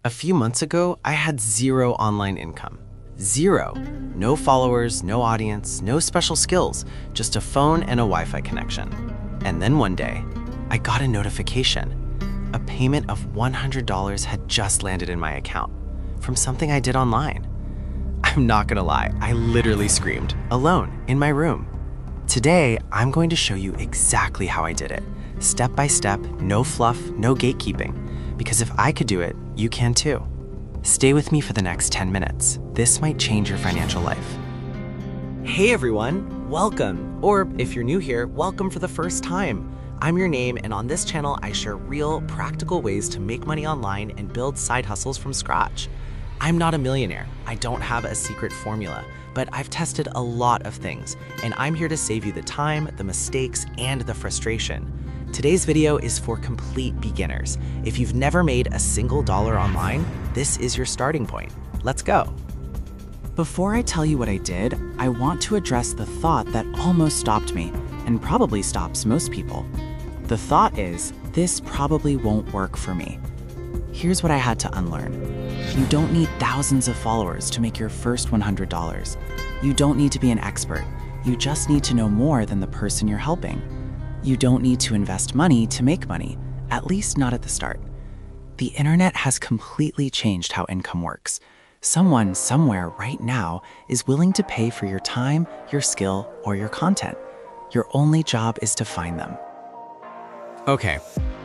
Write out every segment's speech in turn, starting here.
A few months ago, I had zero online income. Zero. No followers, no audience, no special skills, just a phone and a Wi-Fi connection. And then one day, I got a notification. A payment of $100 had just landed in my account from something I did online. I'm not gonna lie, I literally screamed, alone, in my room. Today, I'm going to show you exactly how I did it. Step by step, no fluff, no gatekeeping. Because if I could do it, you can too. Stay with me for the next 10 minutes. This might change your financial life. Hey everyone, welcome. Or if you're new here, welcome for the first time. I'm your name, and on this channel, I share real, practical ways to make money online and build side hustles from scratch. I'm not a millionaire. I don't have a secret formula, but I've tested a lot of things, and I'm here to save you the time, the mistakes, and the frustration. Today's video is for complete beginners. If you've never made a single dollar online, this is your starting point. Let's go. Before I tell you what I did, I want to address the thought that almost stopped me, and probably stops most people. The thought is, this probably won't work for me. Here's what I had to unlearn. You don't need thousands of followers to make your first $100. You don't need to be an expert. You just need to know more than the person you're helping. You don't need to invest money to make money, at least not at the start. The internet has completely changed how income works. Someone somewhere right now is willing to pay for your time, your skill, or your content. Your only job is to find them. Okay,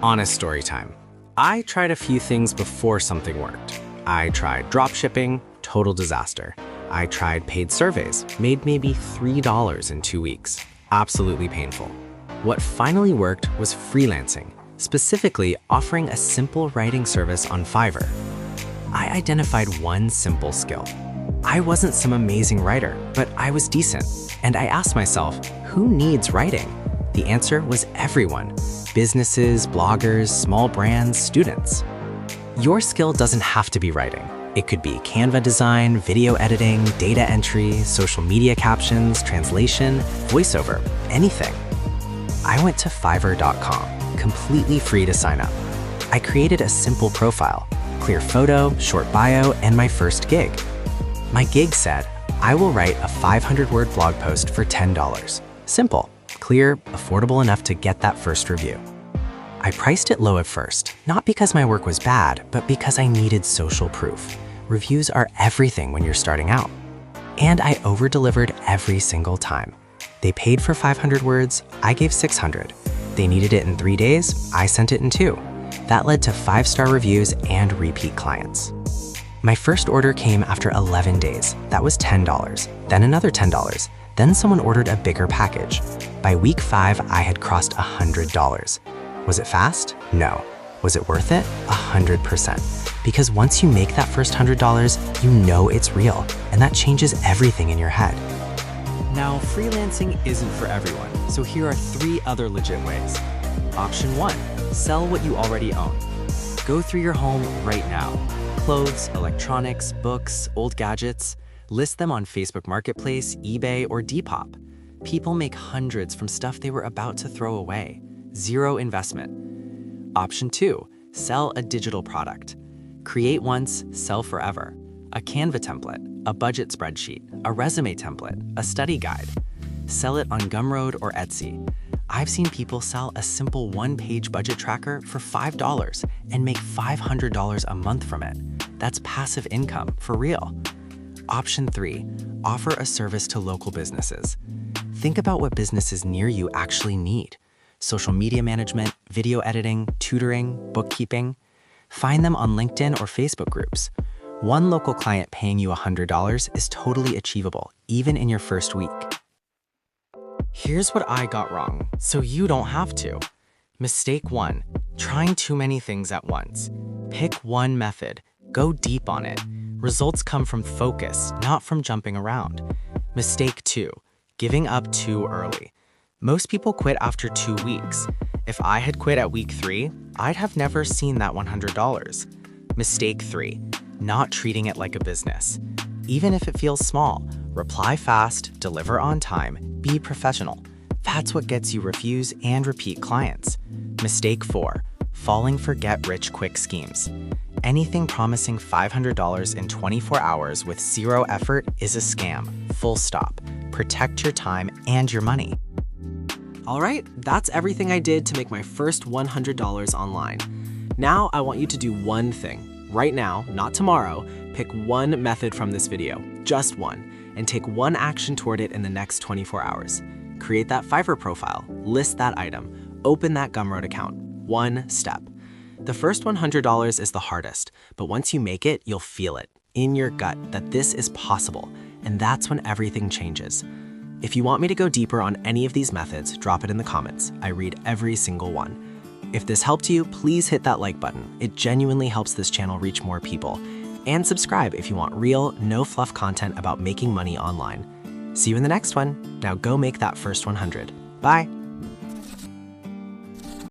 honest story time. I tried a few things before something worked. I tried dropshipping, total disaster. I tried paid surveys, made maybe $3 in 2 weeks. Absolutely painful. What finally worked was freelancing, specifically offering a simple writing service on Fiverr. I identified one simple skill. I wasn't some amazing writer, but I was decent. And I asked myself, who needs writing? The answer was everyone. Businesses, bloggers, small brands, students. Your skill doesn't have to be writing. It could be Canva design, video editing, data entry, social media captions, translation, voiceover, anything. I went to Fiverr.com, completely free to sign up. I created a simple profile, clear photo, short bio, and my first gig. My gig said, I will write a 500-word blog post for $10. Simple, clear, affordable enough to get that first review. I priced it low at first, not because my work was bad, but because I needed social proof. Reviews are everything when you're starting out. And I over-delivered every single time. They paid for 500 words, I gave 600. They needed it in 3 days, I sent it in 2. That led to 5-star reviews and repeat clients. My first order came after 11 days. That was $10, then another $10. Then someone ordered a bigger package. By week 5, I had crossed $100. Was it fast? No. Was it worth it? 100%. Because once you make that first $100, you know it's real, and that changes everything in your head. Now, freelancing isn't for everyone, so here are 3 other legit ways. Option 1, sell what you already own. Go through your home right now. Clothes, electronics, books, old gadgets. List them on Facebook Marketplace, eBay, or Depop. People make hundreds from stuff they were about to throw away. Zero investment. Option 2, sell a digital product. Create once, sell forever. A Canva template, a budget spreadsheet, a resume template, a study guide. Sell it on Gumroad or Etsy. I've seen people sell a simple 1-page budget tracker for $5 and make $500 a month from it. That's passive income, for real. Option 3, offer a service to local businesses. Think about what businesses near you actually need. Social media management, video editing, tutoring, bookkeeping. Find them on LinkedIn or Facebook groups. One local client paying you $100 is totally achievable, even in your first week. Here's what I got wrong, so you don't have to. Mistake 1, trying too many things at once. Pick one method, go deep on it. Results come from focus, not from jumping around. Mistake 2, giving up too early. Most people quit after 2 weeks. If I had quit at week 3, I'd have never seen that $100. Mistake 3, not treating it like a business. Even if it feels small, reply fast, deliver on time, be professional. That's what gets you reviews and repeat clients. Mistake 4, falling for get-rich-quick schemes. Anything promising $500 in 24 hours with zero effort is a scam, full stop. Protect your time and your money. All right, that's everything I did to make my first $100 online. Now I want you to do one thing. Right now, not tomorrow, pick one method from this video, just one, and take one action toward it in the next 24 hours. Create that Fiverr profile, list that item, open that Gumroad account. One step. The first $100 is the hardest, but once you make it, you'll feel it in your gut that this is possible, and that's when everything changes. If you want me to go deeper on any of these methods, drop it in the comments. I read every single one. If this helped you, please hit that like button. It genuinely helps this channel reach more people. And subscribe if you want real, no fluff content about making money online. See you in the next one. Now go make that first 100. Bye.